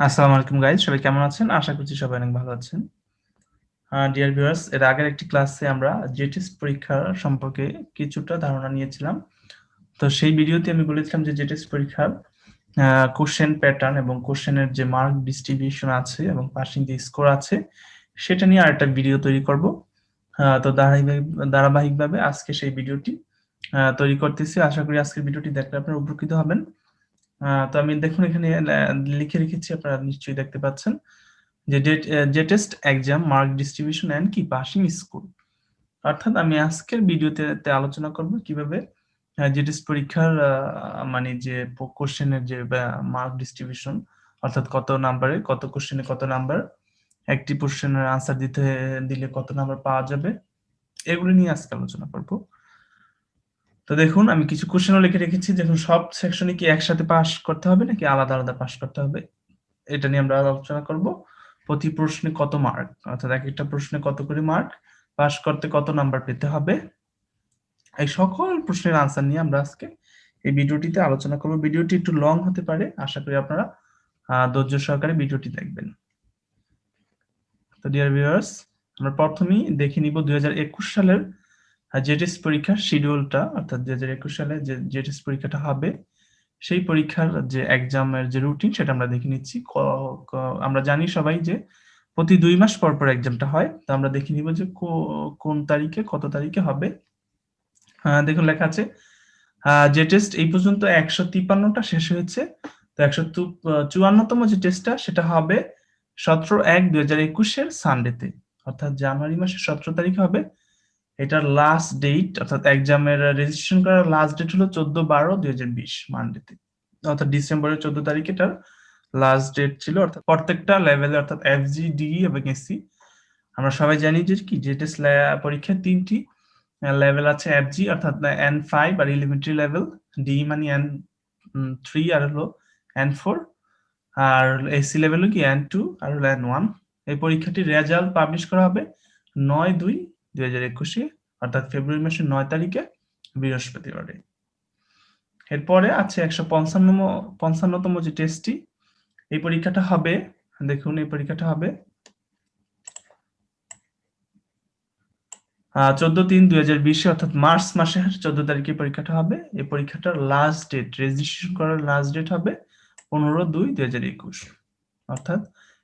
আসসালামু আলাইকুম গাইজ, সবাই কেমন আছেন? আশা করছি সবাই অনেক ভালো আছেন। ডিয়ার ভিউয়ার্স, এর আগের একটি ক্লাসে আমরা জেটেস্ট পরীক্ষার সম্পর্কে কিছুটা ধারণা নিয়েছিলাম। তো সেই ভিডিওতে আমি বলেছিলাম যে জেটেস্ট পরীক্ষার কোশ্চেন প্যাটার্ন এবং কোশ্চেনের যে মার্ক ডিস্ট্রিবিউশন আছে এবং পাসিং যে স্কোর আছে সেটা নিয়ে আরেকটা ভিডিও তৈরি করব। তো ধারাবাহিকভাবে আজকে সেই ভিডিওটি তৈরি করতেছি। আশা করি আজকের ভিডিওটি দেখলে আপনারা উপকৃত হবেন। তো আমি দেখুন এখানে লিখে রেখেছি, আপনারা নিশ্চয়ই দেখতে পাচ্ছেন যে জেটেস্ট এক্সাম মার্ক ডিস্ট্রিবিউশন এন্ড কি পাসিং স্কোর। অর্থাৎ আমি আজকের ভিডিওতে আলোচনা করব কিভাবে জেটেস্ট পরীক্ষার মানে যে কোশ্চেনের যে মার্ক ডিস্ট্রিবিউশন, অর্থাৎ কত নাম্বারে কত কোশ্চেনে কত নাম্বার, একটি কোশ্চেনের আনসার দিলে কত নাম্বার পাওয়া যাবে, এগুলো নিয়ে আজকে আলোচনা করব। তো দেখুন আমি কিছু কোশ্চেনও লিখে রেখেছি। দেখুন সব সেকশনে কি একসাথে পাস করতে হবে নাকি আলাদা আলাদা পাস করতে হবে, এটা নিয়ে আমরা আলোচনা করব। প্রতি প্রশ্নে কত মার্ক, অর্থাৎ এক একটা প্রশ্নে কত করে মার্ক, পাস করতে কত নাম্বার পেতে হবে, এই সকল প্রশ্নের আনসার নিয়ে আমরা আজকে এই ভিডিওটিতে আলোচনা করব। ভিডিওটি একটু লং হতে পারে, আশা করি আপনারা ধৈর্য সহকারে ভিডিওটি দেখবেন। তো ডিয়ার ভিউয়ার্স, আমরা প্রথমেই দেখে নিব 2021 সালের জেটেস্ট পরীক্ষার শিডিউলটা, অর্থাৎ 2021 সালে যে জেটেস্ট পরীক্ষাটা হবে সেই পরীক্ষার যে এক্সামের যে রুটিন সেটা আমরা দেখে নিচ্ছি। আমরা জানি সবাই যে প্রতি 2 মাস পর পর এক্সামটা হয়। তো আমরা দেখে নিব যে কোন তারিখে কত তারিখে হবে। দেখুন লেখা আছে যে টেস্ট এই পর্যন্ত 153টা শেষ হয়েছে। তো 154তম যে টেস্টটা সেটা হবে 17/1/2021 সানডেতে, অর্থাৎ জানুয়ারি মাসের 17 তারিখ হবে। এটার লাস্ট ডেট, অর্থাৎ এক্সামের রেজিস্ট্রেশন করার লাস্ট ডেট হলো 14/12/2020 মানডেতে, অর্থাৎ ডিসেম্বরের 14 তারিখে এটার লাস্ট ডেট ছিল। অর্থাৎ প্রত্যেকটা লেভেলে, অর্থাৎ এফজি, ডিই এবং এসসি, আমরা সবাই জানি যে কি জেটেস পরীক্ষার 3টি লেভেল আছে। এফজি অর্থাৎ N5 আর এলিমেন্টারি লেভেল, ডি মানে N3 আর হলো N4, আর এসসি লেভেল কি N2 আর হলো N1। এই পরীক্ষাটির রেজাল্ট পাবলিশ করা হবে 9/2/2021, অর্থাৎ ফেব্রুয়ারি মাসের 9 তারিখে, বৃহস্পতিবারে। এরপরে আছে 155তম যে টেস্টটি, এই পরীক্ষাটা হবে, দেখুন এই পরীক্ষাটা হবে 14/3/2020, অর্থাৎ মার্চ মাসের 14 তারিখে পরীক্ষাটা হবে। এই পরীক্ষাটার লাস্ট ডেট, রেজিস্ট্রেশন করার লাস্ট ডেট হবে 15/2/2021, অর্থাৎ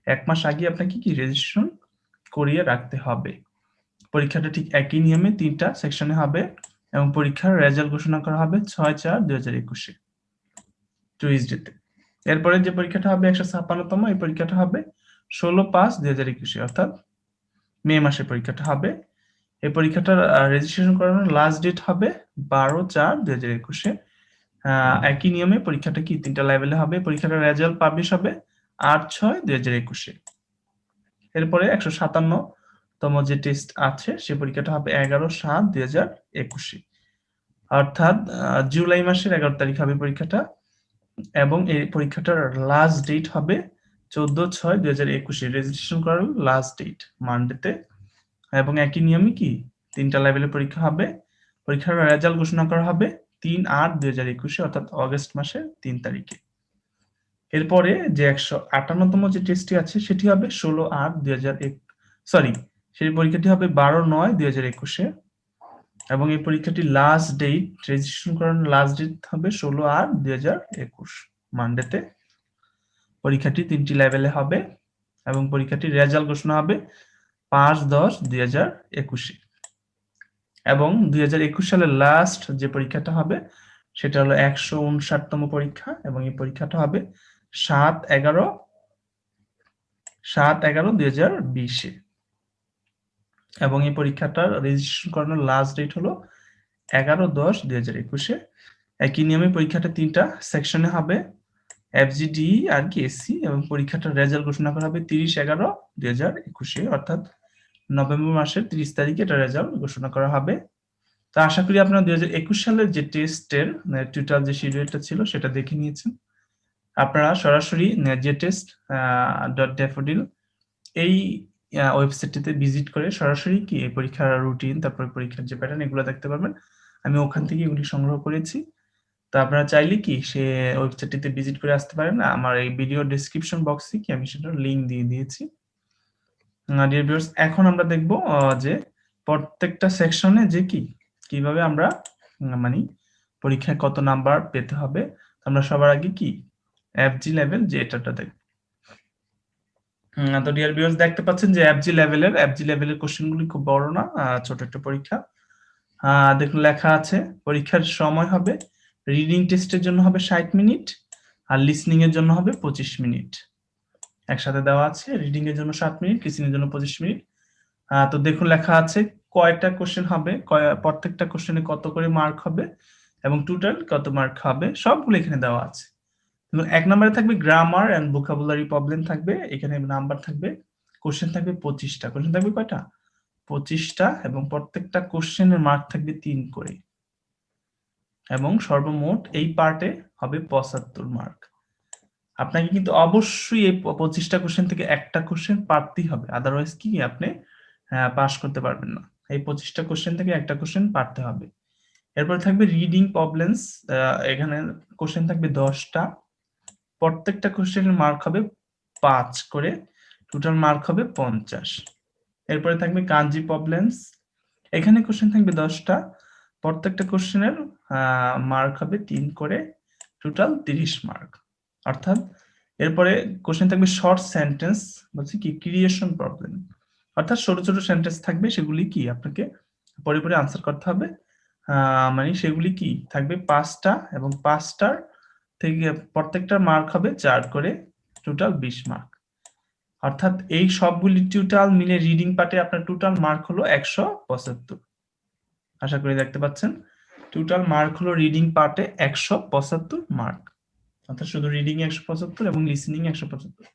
এক মাস আগে আপনাকে কি রেজিস্ট্রেশন করিয়ে রাখতে হবে। পরীক্ষাটা ঠিক একই নিয়মে 3টা সেকশনে হবে এবং পরীক্ষার রেজাল্ট ঘোষণা করা হবে 6/4/2021 টুইসডেতে। এরপরে যে পরীক্ষাটা হবে 156তম, এই পরীক্ষাটা হবে 16/5/2021, অর্থাৎ মে মাসে পরীক্ষাটা হবে। এই পরীক্ষাটার রেজিস্ট্রেশন করানোর লাস্ট ডেট হবে 12/4/2021। একই নিয়মে পরীক্ষাটা কি 3টা লেভেলে হবে। পরীক্ষাটার রেজাল্ট পাবলিশ হবে 8/6/2021। এরপরে 157তম যে টেস্ট আছে সে পরীক্ষাটা হবে 11/7/2021, অর্থাৎ জুলাই মাসের 11 তারিখ হবে পরীক্ষাটা, এবং এই পরীক্ষাটার লাস্ট ডেট হবে 14/6/2021, রেজিস্ট্রেশন করার লাস্ট ডেট মানডেতে। এবং একই নিয়মে কি 3টা লেভেলে পরীক্ষা হবে। পরীক্ষার রেজাল্ট ঘোষণা করা হবে 3/8/2021, অর্থাৎ অগস্ট মাসের 3 তারিখে। এরপরে যে 158তম যে টেস্টটি আছে সেটি হবে 16/8/2001, সরি, সেই পরীক্ষাটি হবে 12/9/2021, এবং এই পরীক্ষাটি লাস্ট ডেট, রেজিস্ট্রেশন করানোর লাস্ট ডেট হবে 16/8/2021 মানডেতে। পরীক্ষাটি 3টি লেভেলে হবে এবং পরীক্ষাটির রেজাল্ট ঘোষণা হবে 5/10/2021। এবং 2021 সালের লাস্ট যে পরীক্ষাটা হবে সেটা হলো 159তম পরীক্ষা, এবং এই পরীক্ষাটা হবে 7/11/2020, এবং এই পরীক্ষাটার রেজিস্ট্রেশন করানোর লাস্ট ডেট হলো 11/10/2021। একই নিয়মে পরীক্ষাটা 3টা সেকশনে হবে, এফজিডি আর কি এসসি, এবং পরীক্ষাটার রেজাল্ট ঘোষণা করা হবে 30/11/2021, অর্থাৎ নভেম্বর মাসের 30 তারিখে এটা রেজাল্ট ঘোষণা করা হবে। তো আশা করি আপনারা 2021 সালের যে টেস্টের টোটাল যে শিডিউলটা ছিল সেটা দেখে নিয়েছেন। আপনারা সরাসরি jetest.daffodil এই ওয়েবসাইটটিতে ভিজিট করে সরাসরি কি এই পরীক্ষার রুটিন, তারপর পরীক্ষার যে প্যাটার্ন, এগুলো দেখতে পারবেন। আমি ওখান থেকে এগুলি সংগ্রহ করেছি। তো আপনারা চাইলে কি সে ওয়েবসাইটটিতে ভিজিট করে আসতে পারেন। আমার এই ভিডিও ডেসক্রিপশন বক্সে কি আমি সেটার লিংক দিয়ে দিয়েছি। ডিয়ার ভিউয়ার্স, এখন আমরা দেখব যে প্রত্যেকটা সেকশনে যে কিভাবে আমরা মানে পরীক্ষায় কত নাম্বার পেতে হবে। আমরা সবার আগে কি এফজি লেভেল যে এটাটা দেখব। তো ডিয়ার ভিউয়ার্স, দেখতে পাচ্ছেন যে এফজি লেভেলের কোশ্চেনগুলি খুব বড় না, ছোট একটা পরীক্ষা। দেখুন লেখা আছে পরীক্ষার সময় হবে, রিডিং টেস্টের জন্য হবে 60 মিনিট আর লিসনিং এর জন্য হবে 25 মিনিট। একসাথে দেওয়া আছে, রিডিং এর জন্য 7 মিনিট, লিসনিং এর জন্য 25 মিনিট। তো দেখুন লেখা আছে কয়টা কোশ্চেন হবে, প্রত্যেকটা কোশ্চেনে কত করে মার্ক হবে এবং টোটাল কত মার্ক হবে সবগুলো এখানে দেওয়া আছে। এক নম্বরে থাকবে গ্রামার এন্ড ভোকাবুলারি প্রবলেম থাকবে, এখানে নাম্বার থাকবে, কোশ্চেন থাকবে 25টা। কোশ্চেন থাকবে কয়টা? 25টা, এবং প্রত্যেকটা কোশ্চেনের মার্ক থাকবে 3 করে, এবং সর্বমোট এই পার্টে হবে 75 মার্ক। আপনাকে কিন্তু অবশ্যই এই 25টা কোশ্চেন থেকে একটা কোশ্চেন পারতেই হবে, আদারওয়াইজ কি আপনি পাস করতে পারবেন না। এই 25টা কোশ্চেন থেকে একটা কোশ্চেন পারতে হবে। এরপর থাকবে রিডিং প্রবলেমস, এখানে কোশ্চেন থাকবে 10টা, প্রত্যেকটা কোশ্চেনের মার্ক হবে 5 করে, টোটাল মার্ক হবে 50। এরপরে থাকবে কাঞ্জি প্রবলেমস, এখানে কোশ্চেন থাকবে 10টা, প্রত্যেকটা কোশ্চেনের মার্ক হবে 3 করে, টোটাল 30 মার্ক। অর্থাৎ এরপরে কোশ্চেন থাকবে শর্ট সেন্টেন্স, বলছি কি ক্রিয়েশন প্রবলেম, অর্থাৎ ছোট ছোট সেন্টেন্স থাকবে, সেগুলি কি আপনাকে পরে পরে আনসার করতে হবে। মানে সেগুলি কি থাকবে 5টা, এবং 5টার থেকে প্রত্যেকটার মার্ক হবে 4 করে, টোটাল 20 মার্ক। অর্থাৎ এই সবগুলি টোটাল মিলে রিডিং পার্টে আপনার টোটাল মার্ক হলো 175। আশা করি দেখতে পাচ্ছেন, টোটাল মার্ক হলো রিডিং পার্টে 175 মার্ক, অর্থাৎ শুধু রিডিং 175 এবং লিসেনিং 175।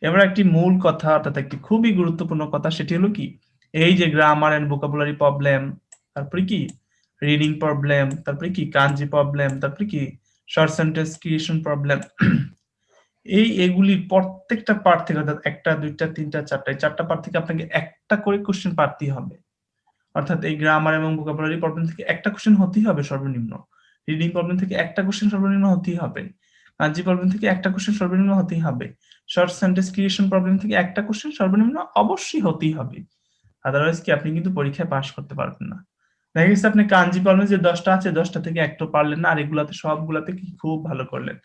এবার একটি মূল কথা, অর্থাৎ একটি খুবই গুরুত্বপূর্ণ কথা, সেটি হলো কি এই যে গ্রামার এন্ড ভোকাবুলারি প্রবলেম, তারপরে কি রিডিং প্রবলেম, তারপরে কি কাঞ্জি প্রবলেম, তারপরে কি শর্ট সেন্টেন্স ক্রিয়েশন প্রবলেম, এগুলির প্রত্যেকটা পার্ট থেকে, অর্থাৎ 1টা 2টা 3টা 4টা, এই 4টা পার্ট থেকে আপনাকে একটা করে কোশ্চেন পারতেই হবে। অর্থাৎ এই গ্রামার এবং ভোকাবুলারি প্রবলেম থেকে একটা কোশ্চেন হতেই হবে সর্বনিম্ন, রিডিং প্রবলেম থেকে একটা কোশ্চেন সর্বনিম্ন হতেই হবে, কাঞ্জি প্রবলেম থেকে একটা কোশ্চেন সর্বনিম্ন হতেই হবে, শর্ট সেন্টেন্স ক্রিয়েশন প্রবলেম থেকে একটা কোশ্চেন সর্বনিম্ন অবশ্যই হতেই হবে, আদারওয়াইজ কি আপনি কিন্তু পরীক্ষায় পাস করতে পারবেন না। দেখা গেছে আপনি কাঞ্জি প্রবলেম যে 10টা আছে, 10টা থেকে একটা পারলেন না, আর এগুলাতে সবগুলাতে কি খুব ভালো করলেন,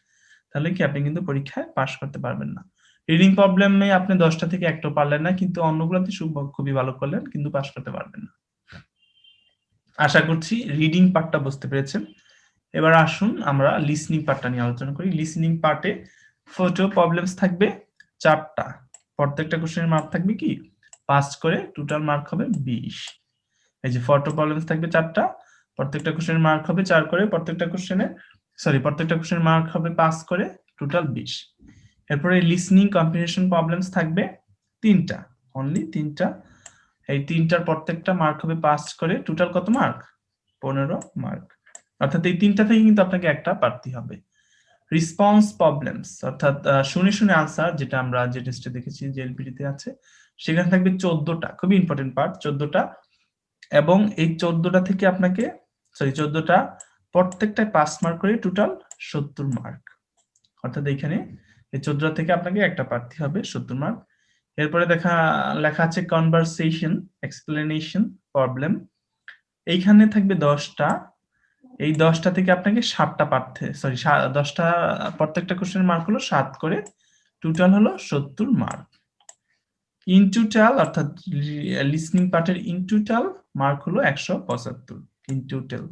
তাহলে কি আপনি কিন্তু পরীক্ষায় পাস করতে পারবেন না। রিডিং প্রবলেমে আপনি 10টা থেকে একটা পারলেন না, কিন্তু অন্যগুলোতে খুবই ভালো করলেন, কিন্তু পাস করতে পারবেন না। আশা করছি রিডিং পার্টটা বুঝতে পেরেছেন। এবার আসুন আমরা লিসনিং পার্টটা নিয়ে আলোচনা করি। লিসনিং পার্টে ফটো প্রবলেমস থাকবে 4টা, প্রত্যেকটা কোশ্চেনের মার্ক থাকবে কি 5 করে, টোটাল মার্ক হবে 20। এই যে ফটো প্রবলেমস থাকবে 4টা, প্রত্যেকটা কোশ্চেনের মার্ক হবে 4 করে, প্রত্যেকটা কোশ্চেনের মার্ক হবে 5 করে, টোটাল 20। এরপরে লিসনিং কম্প্রিহেনশন প্রবলেমস থাকবে 3টা, অনলি 3টা, এই 3টার প্রত্যেকটা মার্ক হবে 5 করে, টোটাল কত মার্ক? 15 মার্ক। অর্থাৎ এই 3টা থেকে কিন্তু আপনাকে একটা পারতেই হবে। রেসপন্স প্রবলেমস, অর্থাৎ শুনে শুনে আনসার, যেটা আমরা যে টেস্টে দেখেছি, যে এলপিডি তে আছে, সেখানে থাকবে 14টা, খুবই ইম্পর্টেন্ট পার্ট 14টা, এবং এই 14টা থেকে আপনাকে 14টা প্রত্যেকটায় 5 মার্ক করে, টোটাল 70 মার্ক। অর্থাৎ এখানে এই 14টা থেকে আপনাকে একটা পারতে হবে, 70 মার্ক। এরপরে লেখা আছে কনভারসেশন এক্সপ্লেনেশন প্রবলেম, এইখানে থাকবে 10টা, এই 10টা থেকে আপনাকে 7টা পারতে, 10টা, প্রত্যেকটা কোশ্চেনের মার্ক হলো 7 করে, টোটাল হলো 70 মার্ক। ইন টোটাল, অর্থাৎ লিসনিং পার্টের ইন টোটাল মার্ক হলো 175 ইন টোটাল।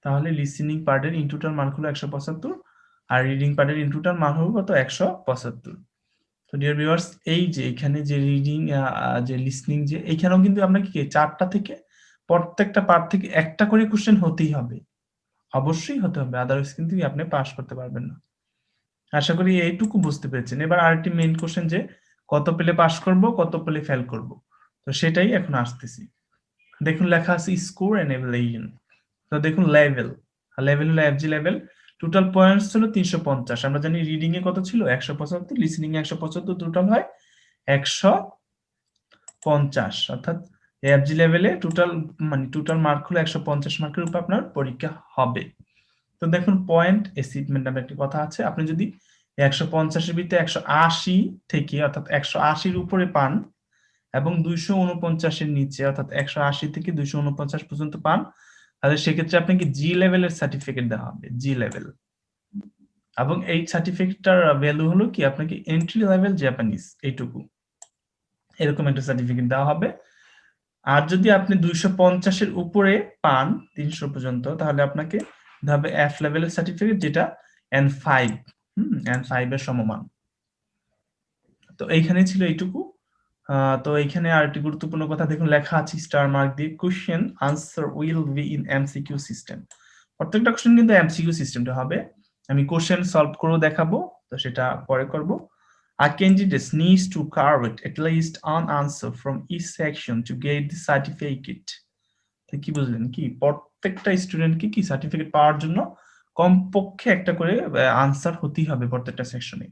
তাহলে লিসনিং পার্টের ইন টোটাল মার্ক হলো 175, আর রিডিং পার্টের ইন টোটাল মার্ক হলো কত? 175। তো ডিয়ার ভিউয়ার্স, এই যে এখানে যে রিডিং যে লিসনিং, যে এখানেও কিন্তু আপনাকে কি 4টা থেকে প্রত্যেকটা পার্ট থেকে একটা করে কোশ্চেন হতেই হবে, অবশ্যই হতে হবে, আদারওয়াইজ কিন্তু আপনি পাস করতে পারবেন না। আশা করি এইটুকু বুঝতে পেরেছেন। এবার আরেকটি মেইন কোশ্চেন, যে কত পেলে পাস করব, কত পেলে ফেল করব, তো সেটাই এখন আসতেছি। দেখুন লেখা আছে স্কোর এন্ড এভালুয়েশন। তো দেখুন লেভেল হলো এফজি লেভেল, টোটাল পয়েন্টস হলো 350। আমরা জানি রিডিং এ কত ছিল? 175, লিসনিং এ 175, টোটাল হয় 150। অর্থাৎ এফজি লেভেলে টোটাল মার্ক হলো 150 মার্কের উপর আপনার পরীক্ষা হবে। তো দেখুন পয়েন্ট অ্যাচিভমেন্ট নামে একটা কথা আছে। আপনি যদি 150 এর ভিতরে 180 থেকে অর্থাৎ 180 এর উপরে পান এবং 249 এর নিচে অর্থাৎ 180 থেকে 249 পর্যন্ত পান, তাহলে সেক্ষেত্রে আপনাকে জি লেভেলের সার্টিফিকেট দেওয়া হবে, জি লেভেল। এবং এই সার্টিফিকেটটার ভ্যালু হলো কি, আপনাকে এন্ট্রি লেভেল জাপানিজ এইটুকু, এরকম একটা সার্টিফিকেট দেওয়া হবে। আর যদি আপনি 250 এর উপরে পান 300 পর্যন্ত, তাহলে আপনাকে দেওয়া হবে এফ লেভেলের সার্টিফিকেট, যেটা N5 N5 এর সমমান। তো এইখানে ছিল এইটুকু। তো এইখানে আরেকটি গুরুত্বপূর্ণ কথা দেখুন, লেখা আছে স্টার মার্ক দিয়ে, question answer will be in MCQ system. প্রত্যেকটা কোশ্চেন কিন্তু এমসিকিউ সিস্টেমটা হবে। আমি কোশ্চেন সলভ করেও দেখাবো, তো সেটা পরে করব। A candidate needs to correct at least one answer from each section to get the certificate. তো কি বুঝলেন, কি প্রত্যেকটা স্টুডেন্টকে কি সার্টিফিকেট পাওয়ার জন্য কমপক্ষে একটা করে আনসার হতেই হবে প্রত্যেকটা সেকশনে।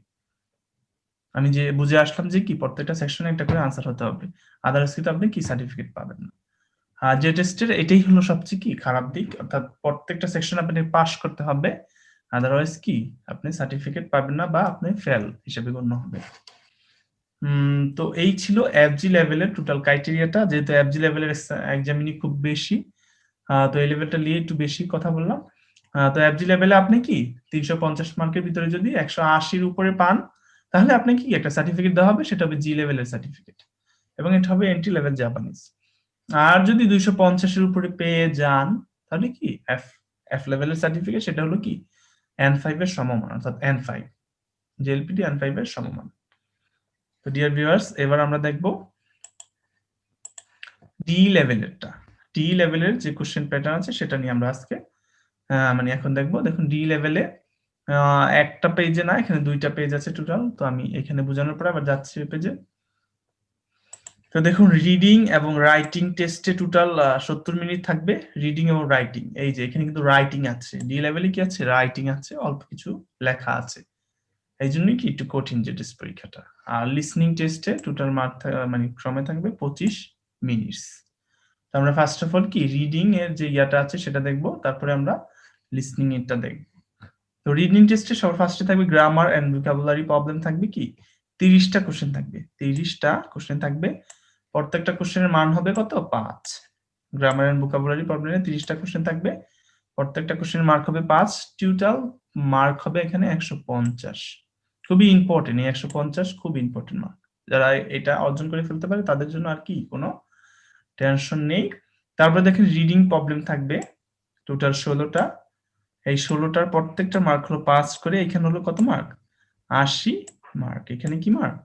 আমি যে বুঝে আসলাম যে কি প্রত্যেকটা সেকশনে একটা করে আনসার হতে হবে, আদারওয়াইজ কিন্তু আপনি কি সার্টিফিকেট পাবেন না। আর যে টেস্টের এটাই হলো সবচেয়ে কি খারাপ দিক, অর্থাৎ প্রত্যেকটা সেকশন আপনি পাস করতে হবে, আদারওয়াইজ কি আপনি সার্টিফিকেট পাবেন না বা আপনি ফেল হিসেবে গণ্য হবে। তো এই ছিল এফজি লেভেলের টোটাল ক্রাইটেরিয়াটা। যেহেতু এফজি লেভেলের এক্সামিনি খুব বেশি, তো এই লেভেলটা নিয়ে একটু বেশি কথা বললাম। তো এফজি লেভেলে আপনি কি 350 মার্কের ভিতরে যদি 180-র উপরে পান, তাহলে আপনি কি একটা সার্টিফিকেট দেওয়া হবে, সেটা হবে জি লেভেলের সার্টিফিকেট, এবং এটা হবে এন্ট্রি লেভেল জাপানিজ। আর যদি 250-এর উপরে পেয়ে যান, তাহলে কি এফ এফ লেভেলের সার্টিফিকেট, সেটা হলো কি N5 এর সমমান, অর্থাৎ N5 জেএলপিটি N5 এর সমমান। তো ডিয়ার ভিউয়ার্স, এবার আমরা দেখব ডি লেভেলেরটা। ডি লেভেলের যে কোশ্চেন প্যাটার্ন আছে সেটা নিয়ে আমরা আজকে মানে এখন দেখব। দেখুন ডি লেভেলে একটা পেজে না, এখানে দুইটা পেজ আছে টোটাল। তো আমি এখানে বোঝানোর পর আবার যাচ্ছি পেজে। তো দেখুন রিডিং এবং রাইটিং টেস্টে টোটাল 70 মিনিট থাকবে, রিডিং এবং রাইটিং। এই যে এখানে কিন্তু রাইটিং আছে, ডি লেভেলে কি আছে, রাইটিং আছে, অল্প কিছু লেখা আছে, এই জন্যই কি একটু কঠিন যে টেস্ট পরীক্ষাটা। আর লিসনিং টেস্টে টোটাল মার্ক মানে সময় থাকবে 25 মিনিট। তো আমরা ফার্স্ট অফ অল কি রিডিং এর যে ইয়াটা আছে সেটা দেখব, তারপরে আমরা লিসনিং এরটা দেখব। তো রিডিং টেস্টে সবার ফার্স্টে থাকবে গ্রামার এন্ড ভোকাবুলারি প্রবলেম, থাকবে কি 30টা কোশ্চেন থাকবে, 30টা কোশ্চেন থাকবে। প্রত্যেকটা কোশ্চেনের মান হবে কত, 5। গ্রামার এন্ড ভোকাবুলারি প্রবলেমে 30টা কোশ্চেন থাকবে, প্রত্যেকটা কোশ্চেনের মার্ক হবে 5, টোটাল মার্ক হবে এখানে 150। খুবই ইম্পর্টেন্ট, এই 150 খুব ইম্পর্টেন্ট মার্ক। যারা এটা অর্জন করে ফেলতে পারে তাদের জন্য আর কি কোনো টেনশন নেই। তারপরে দেখেন রিডিং প্রবলেম থাকবে টোটাল 16টা, এই 16টার প্রত্যেকটা মার্ক হলো 5 করে, এখানে হলো কত মার্ক, 80 মার্ক। এখানে কি মার্ক,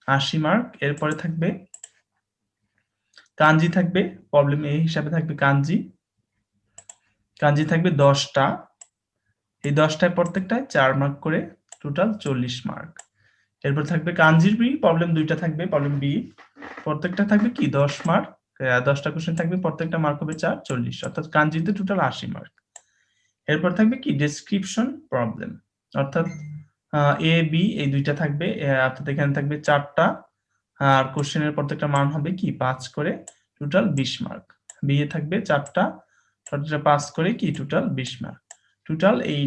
80 মার্ক। এরপরে থাকবে কাঞ্জি, থাকবে প্রবলেম এই হিসাবে থাকবে কাঞ্জি, কাঞ্জি থাকবে 10টা, এই 10টায় প্রত্যেকটায় 4 মার্ক করে, টোটাল 40 মার্ক। এরপর থাকবে কাঞ্জির বি প্রবলেম, দুইটা থাকবে প্রবলেম বি, প্রত্যেকটা থাকবে কি 10 মার্ক, 10টা কোশ্চেন থাকবে, প্রত্যেকটা মার্ক হবে 4, 40, অর্থাৎ কাঞ্জিতে টোটাল 80 মার্ক। এরপর থাকবে কি ডেসক্রিপশন প্রবলেম, অর্থাৎ এ বি এই দুইটা থাকবে, অর্থাৎ এখানে থাকবে 4টা, আর কোশ্চেনের প্রত্যেকটা মান হবে কি 5 করে, টোটাল 20 মার্ক। বি এ থাকবে 4টা, প্রত্যেকটা 5 করে কি টোটাল 20 মার্ক। টোটাল এই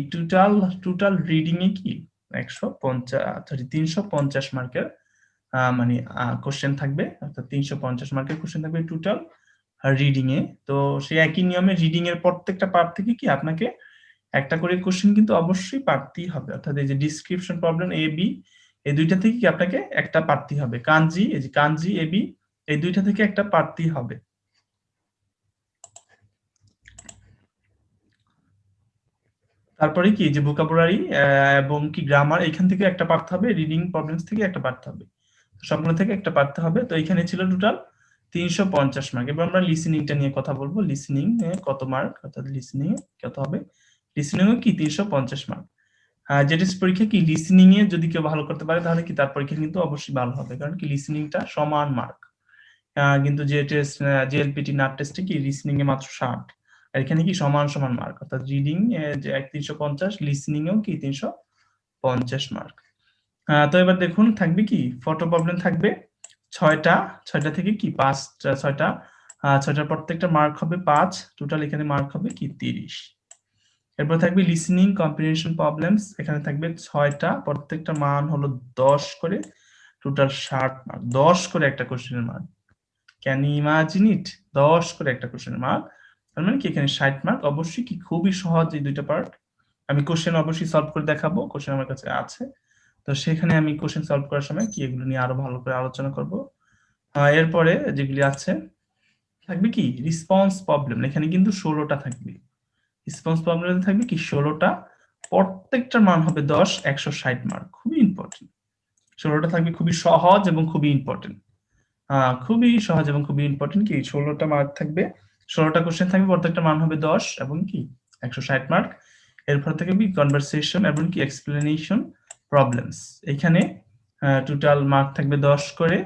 টোটাল রিডিং এ কি 350 মার্কের মানে কোশ্চেন থাকবে, অর্থাৎ 350 মার্কের কোশ্চেন থাকবে টোটাল রিডিং এ। তো সেই একই নিয়মে রিডিং এর প্রত্যেকটা পার্ট থেকে কি আপনাকে একটা করে কোশ্চেন কিন্তু অবশ্যই পারতেই হবে, অর্থাৎ এই যে ডিসক্রিপশন প্রবলেম এ বি এই দুইটা থেকে কি আপনাকে একটা পারতেই হবে, কাঞ্জি এই যে কাঞ্জি এ বি এই দুইটা থেকে একটা পারতেই হবে। তারপরে কি যে ভোকাবুলারি এবং কি গ্রামার এখান থেকে একটা পারতে হবে, রিডিং প্রবলেমস থেকে একটা পারতে হবে, সবগুলো থেকে একটা পারতে হবে। তো এখানে ছিল টোটাল 350 মার্ক। এবার আমরা লিসেনিংটা নিয়ে কথা বলবো, লিসেনিং এ কত মার্ক, অর্থাৎ লিসেনিং এ কত হবে, লিসেনিং এ কি 350 মার্ক। যেটা পরীক্ষা কি লিসেনিং এ যদি কেউ ভালো করতে পারে তাহলে কি তার পরীক্ষা কিন্তু অবশ্যই ভালো হবে, কারণ কি লিসেনিংটা সমান মার্ক। কিন্তু যে টেস্ট জেএলপিটি নাট টেস্টে কি লিসেনিং এ মাত্র 60, আর এখানে কি সমান সমান মার্ক, অর্থাৎ রিডিং এ যে 350, লিসেনিং এও কি 350 মার্ক। তো এবার দেখুন থাকবে কি ফটো প্রবলেম থাকবে 6টা, 6টা থেকে কি 5, 6টা, 6টার প্রত্যেকটা মার্ক হবে 5, টোটাল এখানে মার্ক হবে কি 30। এরপর থাকবে লিসনিং কম্প্রিহেনশন প্রবলেমস, এখানে থাকবে 6টা, প্রত্যেকটা মান হলো 10 করে, টোটাল 60 মার্ক। 10 করে একটা কোশ্চেনের mark, can you imagine it? 10 করে একটা কোশ্চেনের মার্ক, তার মানে কি এখানে 60 মার্ক। অবশ্যই কি খুবই সহজ এই দুইটা পার্ট। আমি কোশ্চেন অবশ্যই সলভ করে দেখাবো, কোশ্চেন আমার কাছে আছে, তো সেখানে আমি কোশ্চেন সলভ করার সময় কি এগুলো নিয়ে আরো ভালো করে আলোচনা করব। এরপরে যেগুলি আছে থাকবে কি রেসপন্স প্রবলেম, এখানে কিন্তু 16টা থাকবে। রেসপন্স প্রবলেম থাকবে কি 16টা, প্রত্যেকটার মান হবে 10, 160 মার্ক। খুবই ইম্পর্টেন্ট, 16টা থাকবে, খুবই সহজ এবং খুবই ইম্পর্টেন্ট। খুবই সহজ এবং খুবই ইম্পর্টেন্ট, কি 16টা মার্ক থাকবে, 16টা কোশ্চেন থাকবে, প্রত্যেকটা মান হবে 10 এবং কি 160 মার্ক। এরপর থেকে কি কনভারসেশন এবং কি এক্সপ্লেনেশন প্রবলেমস, এখানে টোটাল মার্ক থাকবে 10 করে,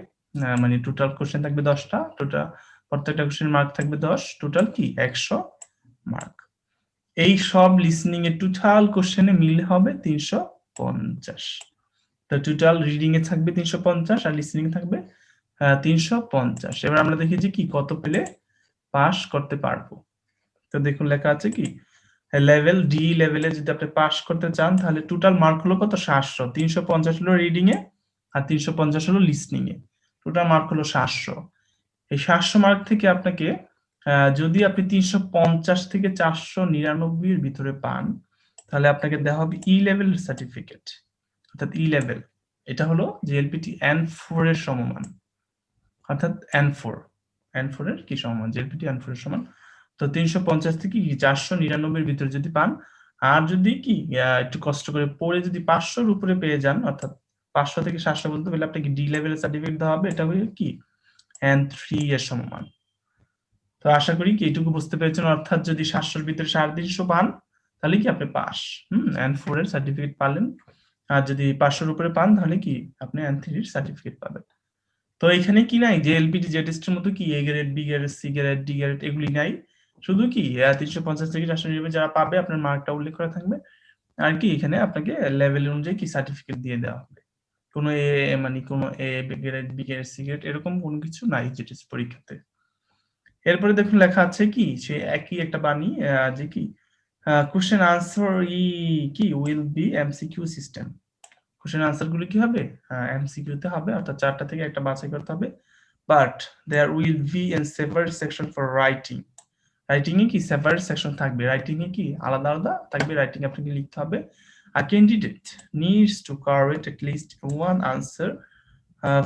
মানে টোটাল কোশ্চেন থাকবে 10টা, টোটাল প্রত্যেকটা কোশ্চেন মার্ক থাকবে 10, টোটাল কি 100 মার্ক। এই সব লিসনিং এর টোটাল কোশ্চেনে মিল হবে 350। তো টোটাল রিডিং এ থাকবে 350 আর লিসনিং থাকবে 350। এবার আমরা দেখি যে কি কত পেলে পাস করতে পারবো। তো দেখুন লেখা আছে কি লেভেল ডি লেভেলে যদি আপনি পাস করতে চান তাহলে টোটাল মার্ক হলো কত 700, 350 হলো রিডিং এ আর 350 হলো লিসনিং এ, টোটাল মার্ক হলো 700। এই 700 মার্ক থেকে আপনাকে যদি আপনি 350 থেকে 499 এর ভিতরে পান তাহলে আপনাকে দেওয়া হবে ই লেভেল সার্টিফিকেট, অর্থাৎ ই লেভেল। এটা হলো জেএলপিটি N4 এর সমমান, অর্থাৎ N4 এর কি সমান, জেএলপিটি N4 এর সমান। তো 350 থেকে 499 এর ভিতরে যদি পান, আর যদি কি একটু কষ্ট করে পড়ে যদি 500 এর উপরে পেয়ে যান, অর্থাৎ 500 থেকে 700 পর্যন্ত পেলে আপনাকে ডি লেভেলের সার্টিফিকেট দেওয়া হবে, এটা হলো কি N3 এর সমমান। তো আশা করি কি এইটুকু বুঝতে পেরেছেন, অর্থাৎ যদি 700 এর ভিতরে 350 পান তাহলে কি আপনি পাস, N4 এর সার্টিফিকেট পালেন। আর যদি 500 এর উপরে পান তাহলে কি আপনি N3 এর সার্টিফিকেট পাবেন। তো এখানে কি নাই যে এলপিটি জেটেস্টের মতো কি A grade, B grade, C grade, D grade এগুলি নাই, শুধু কি 350 থেকে 499 যারা পাবে আপনার মার্কটা উল্লেখ করা থাকবে, আর কি এখানে আপনাকে লেভেল অনুযায়ী কি সার্টিফিকেট দিয়ে দেওয়া হবে। কোনো এ মানে কোনো A grade, B grade, C grade এরকম কোনো কিছু নাই জেটেস্ট পরীক্ষাতে। এরপরে দেখুন লেখা আছে কি সে একই একটা বাণী, যে কি কোশ্চেন আনসার কি will be MCQ system. Question answer গুলো কি হবে এমসিকিউ তে হবে, অর্থাৎ 4টা থেকে একটা বাছাই করতে হবে। But there will be an separate section for writing, writing এ কি সেপারেট সেকশন থাকবে, রাইটিং এ কি আলাদা আলাদা থাকবে, রাইটিং আপনাকে লিখতে হবে। A candidate needs to correct at least one answer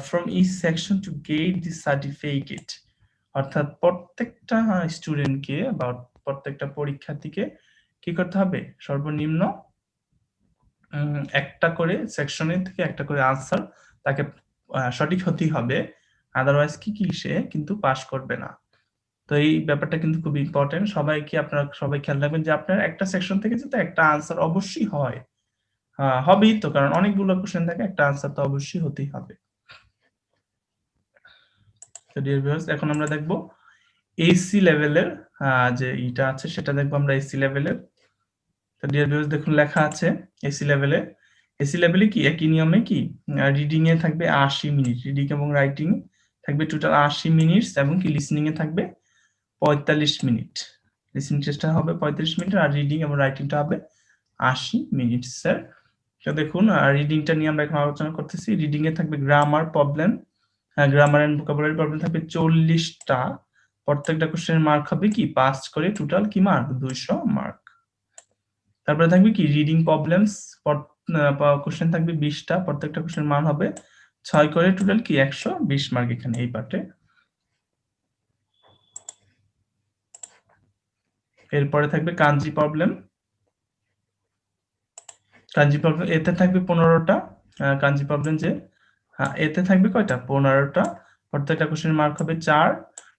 from each section to get the certificate, অর্থাৎ প্রত্যেকটা স্টুডেন্টকে বা প্রত্যেকটা পরীক্ষার্থীকে কি করতে হবে, সর্বনিম্ন একটা করে সেকশনে থেকে একটা করে আনসার তাকে সঠিক হতেই হবে, আদারওয়াইজ কি সে কিন্তু পাস করবে না। তো এই ব্যাপারটা কিন্তু খুব ইম্পর্টেন্ট, সবাইকে আপনারা সবাই খেয়াল রাখবেন যে আপনার একটা সেকশন থেকে যাতে একটা আনসার অবশ্যই হয়, হবেই তো, কারণ অনেকগুলো কোশ্চেন থাকে, একটা আনসার তো অবশ্যই হতেই হবে। তো ডিয়ার ভিউয়ার্স এখন আমরা দেখব এসি লেভেলের যে এটা আছে সেটা দেখবো আমরা এসি লেভেলের। তো ডিয়ার ভিউয়ার্স দেখুন লেখা আছে এসি লেভেলে, এসি লেভেলে কি একই নিয়মে কি রিডিং এ থাকবে 80 মিনিট, রিডিং এবং রাইটিং থাকবে টোটাল 80 মিনিট এবং কি লিসনিং এ থাকবে 45 মিনিট। লিসনিং টেস্টটা হবে 45 মিনিট আর রিডিং এবং রাইটিংটা হবে 80 মিনিট স্যার। তো দেখুন রিডিংটা নিয়ে আমরা এখন আলোচনা করতেছি। রিডিং এ থাকবে grammar problem, grammar and vocabulary problem থাকবে 40টা, প্রত্যেকটা কোশ্চেনের মার্ক হবে কি 5 করে, টোটাল কি মার্ক 200 মার্ক। তারপরে থাকবে কি রিডিং প্রবলেমস, কোশ্চেন থাকবে 20টা, প্রত্যেকটা কোশ্চেন মান হবে 6 করে, টোটাল কি 120 মার্ক এখানে এই পার্টে। এরপরে থাকবে কাঞ্জি প্রবলেম, কাঞ্জি প্রবলেম এতে থাকবে 15টা, কাঞ্জি প্রবলেম যে এতে থাকবে কয়টা 15টা, প্রত্যেকটা কোশ্চেন মার্ক হবে 4,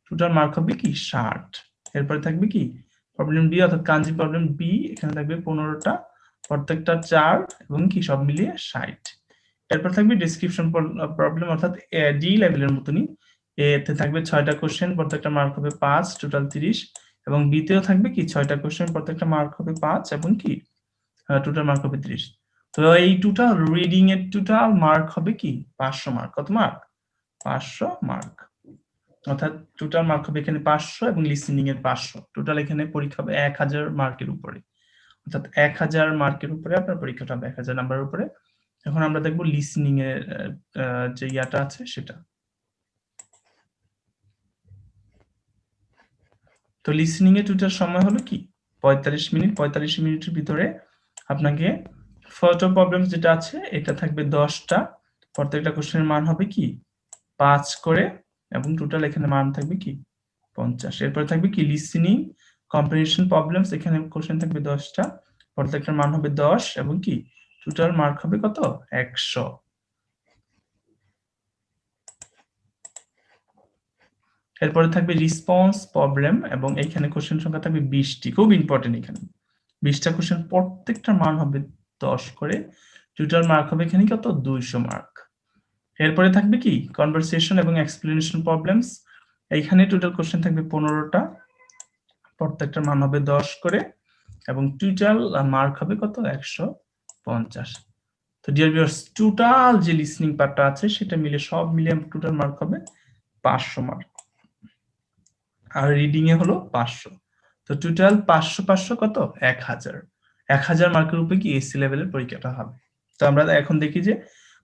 টোটাল মার্ক হবে কি 60। এরপরে থাকবে কি প্রবলেম বি অর্থাৎ কাঞ্জি প্রবলেম বি, এখানে থাকবে 15টা, প্রত্যেকটা 4 এবং কি সব মিলিয়ে 60। এরপর থাকবে ডেসক্রিপশন প্রবলেম অর্থাৎ ডি লেভেলের মতনই, এতে থাকবে 6টা কোশ্চেন, প্রত্যেকটা মার্ক হবে 5, টোটাল 30, এবং বি তেও থাকবে কি 6টা কোশ্চেন, প্রত্যেকটা মার্ক হবে 5 এবং কি টোটাল মার্ক হবে 30। তো এই টোটাল রিডিং এর টোটাল মার্ক হবে কি 500 মার্ক। কত মার্ক 500 মার্ক, অর্থাৎ টোটাল মার্ক হবে এখানে 500 এবং লিসেনিং এর 500, টোটাল এখানে পরীক্ষা হবে 1000 মার্কের উপরে। অর্থাৎ 1000 মার্কের উপরে আপনার পরীক্ষাটা হবে, 1000 নাম্বারের উপরে। এখন আমরা দেখব লিসনিং এর যে ইয়াটা আছে সেটা। তো লিসনিং এ টোটাল সময় হলো কি 45 মিনিট। 45 মিনিটের ভিতরে আপনাকে ফটো প্রবলেম যেটা আছে এটা থাকবে 10টা, প্রত্যেকটা কোশ্চেনের মান হবে কি 5 করে, এবং টোটাল এখানে মান থাকবে কি 50। এরপরে থাকবে কি লিসনিং কম্প্রিহেনশন প্রবলেমস, এখানে কোশ্চেন থাকবে 10টা, প্রত্যেকটার মান হবে 10, এবং কি টোটাল মার্ক হবে কত 100। এরপরে থাকবে রেসপন্স প্রবলেম, এবং এইখানে কোশ্চেন সংখ্যা থাকবে 20টি, খুব ইম্পর্টেন্ট। এখানে 20টা কোশ্চেন, প্রত্যেকটার মান হবে 10 করে, টোটাল মার্ক হবে এখানে কত 200 মার্ক। এরপরে থাকবে কি কনভারসেশন এবং এক্সপ্লেনেশন প্রবলেমস, এইখানে টোটাল কোশ্চেন থাকবে 15টা, প্রত্যেকটার মান হবে 10 করে, এবং টোটাল মার্ক হবে কত 150। তো ডিয়ার ভিউয়ার্স, টোটাল যে লিসনিং পার্টটা আছে সেটা মিলে সব মিলিয়ে টোটাল মার্ক হবে 500 মার্ক, আর রিডিং এ হলো 500। তো টোটাল 500 500 কত 1000। 1000 মার্কের উপরে কি এসি লেভেলের পরীক্ষাটা হবে। তো আমরা এখন দেখি যে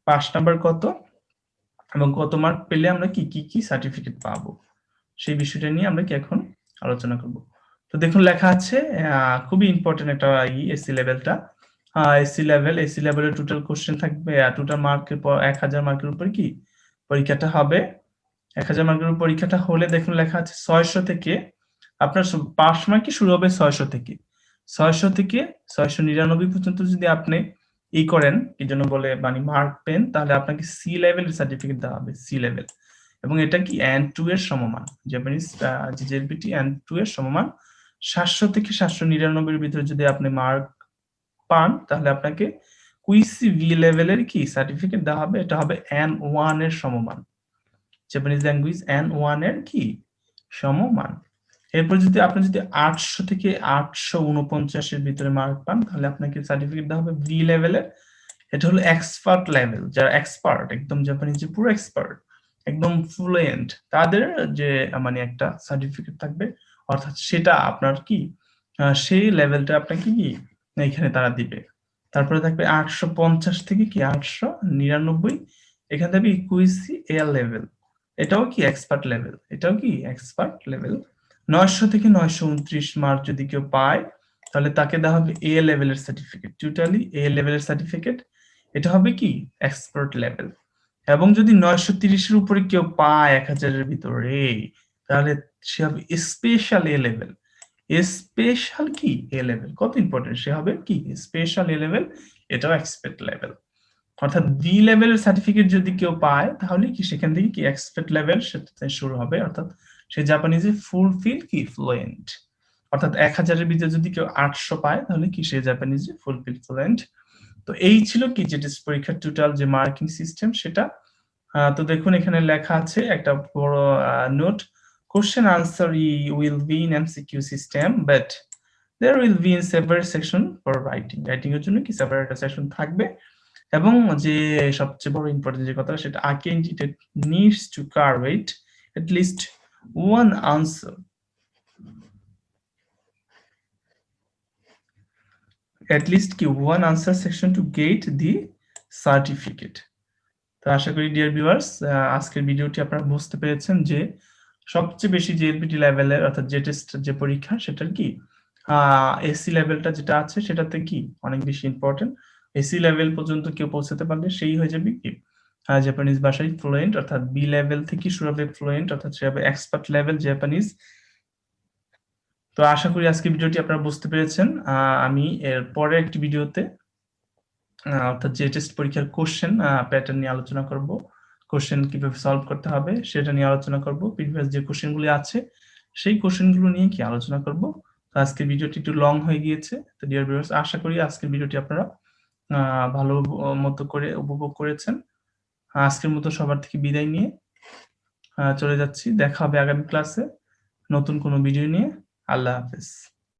5 নাম্বার কত এবং কত মার্ক পেলে আমরা কি কি সার্টিফিকেট পাবো, সেই বিষয়টা নিয়ে আমরা কি এখন আলোচনা করব। তো দেখুন লেখা আছে, খুবই ইম্পর্টেন্ট একটা এসি লেভেলটা। এসি লেভেলের টোটাল কোশ্চেন থাকবে, টোটাল মার্কের পর 1000 মার্কের উপর কি পরীক্ষাটা হবে। 1000 মার্কের উপর পরীক্ষাটা হলে দেখুন লেখা আছে 600 থেকে আপনার পাস মার্ক কি শুরু হবে 600 থেকে। 600 থেকে 699 পর্যন্ত যদি আপনি ই করেন, কি জন্য বলে মানে মার্ক পেন, তাহলে আপনাকে সি লেভেলের সার্টিফিকেট দেওয়া হবে, সি লেভেল। এবং এটা কি N2 এর সমমান, জাপানিজ জেএলপিটি N2 এর সমমান। 700 থেকে 799 এর ভিতরে যদি আপনি মার্ক পান, তাহলে আপনাকে কুইসি ভি লেভেলের কি সার্টিফিকেট দেওয়া হবে, এটা হবে N1 এর সমমান, জাপানিজ ল্যাঙ্গুয়েজ N1 এর কি সমমান। এরপর যদি আপনি 800 থেকে 849 এর ভিতরে মার্ক পান, তাহলে আপনাকে সার্টিফিকেট দেওয়া হবে ভি লেভেলের, এটা হলো এক্সপার্ট লেভেল, যারা এক্সপার্ট একদম জাপানিজ যে পুরো এক্সপার্ট একদম ফ্লুয়েন্ট, তাদের যে মানে একটা সার্টিফিকেট থাকবে, অর্থাৎ সেটা আপনার কি সেই লেভেলটা আপনাকে কি এখানে তারা দিবে। তারপরে থাকবে 850 থেকে কি 899, এখানে থাকবে ইকুইসি এ লেভেল, এটাও কি এক্সপার্ট লেভেল, এটাও কি এক্সপার্ট লেভেল। 900 থেকে 929 মার্ক যদি কেউ পায়, তাহলে তাকে দেওয়া হবে এ লেভেলের সার্টিফিকেট, টোটালি এ লেভেলের সার্টিফিকেট, এটা হবে কি এক্সপার্ট লেভেল। এবং যদি 930 এর উপরে কেউ পায় 1000 এর ভিতরে, তাহলে সে হবে স্পেশাল এ লেভেল। স্পেশাল কি এ লেভেল, কত ইম্পর্টেন্ট, সে হবে কি স্পেশাল এ লেভেল, এটাও এক্সপার্ট লেভেল। অর্থাৎ বি লেভেলের সার্টিফিকেট যদি কেউ পায়, তাহলে কি সেখান থেকে কি এক্সপার্ট লেভেল সেটা শুরু হবে, অর্থাৎ সে জাপানিজে ফুলফিল কি ফ্লুয়েন্ট। অর্থাৎ 1000 এর ভিতরে যদি কেউ 800 পায়, তাহলে কি সে জাপানিজে ফুলফিল ফ্লুয়েন্ট। তো এই ছিল কি যেটা পরীক্ষার টোটাল যে মার্কিং সিস্টেম সেটা। তো দেখুন এখানে লেখা আছে একটা বড় note, question answer will be in MCQ system, but there will be in separate section for writing, writing এর জন্য কি সেপারেট সেকশন থাকবে। এবং যে সবচেয়ে বড় ইম্পর্টেন্ট যে কথা, সেটা a candidate needs to curate at least one answer, কি one answer section to get the certificate। তো আশা করি ডিয়ার ভিউয়ার্স, আজকের ভিডিওটি আপনারা বুঝতে পেরেছেন যে সবচেয়ে বেশি যে এলপিটি লেভেলের অর্থাৎ যে টেস্ট যে পরীক্ষা সেটার কি এসি লেভেলটা যেটা আছে সেটাতে কি অনেক বেশি ইম্পর্টেন্ট। এসি লেভেল পর্যন্ত কেউ পৌঁছাতে পারলে সেই হয়ে যাবে কি জাপানিজ ভাষায় ফ্লুয়েন্ট, অর্থাৎ বি লেভেল থেকে শুরু হবে ফ্লুয়েন্ট, অর্থাৎ সে হবে এক্সপার্ট লেভেল জাপানিজ। তো আশা করি আজকে ভিডিওটি আপনারা বুঝতে পেরেছেন। আমি এর পরে একটি ভিডিওতে অর্থাৎ যে টেস্ট পরীক্ষার কোশ্চেন প্যাটার্ন নিয়ে আলোচনা করব, কোশ্চেন কিভাবে সলভ করতে হবে সেটা নিয়ে আলোচনা করব, প্রিভিয়াস যে কোশ্চেনগুলি আছে সেই কোশ্চেনগুলো নিয়ে কি আলোচনা করব। তো আজকের ভিডিওটি একটু লং হয়ে গিয়েছে। তো ডিয়ার ভিউয়ার্স, আশা করি আজকের ভিডিওটি আপনারা ভালো মতো করে উপভোগ করেছেন। আজকের মতো সবার থেকে বিদায় নিয়ে চলে যাচ্ছি, দেখা হবে আগামী ক্লাসে নতুন কোনো ভিডিও নিয়ে। আল্লাহ হাফেজ।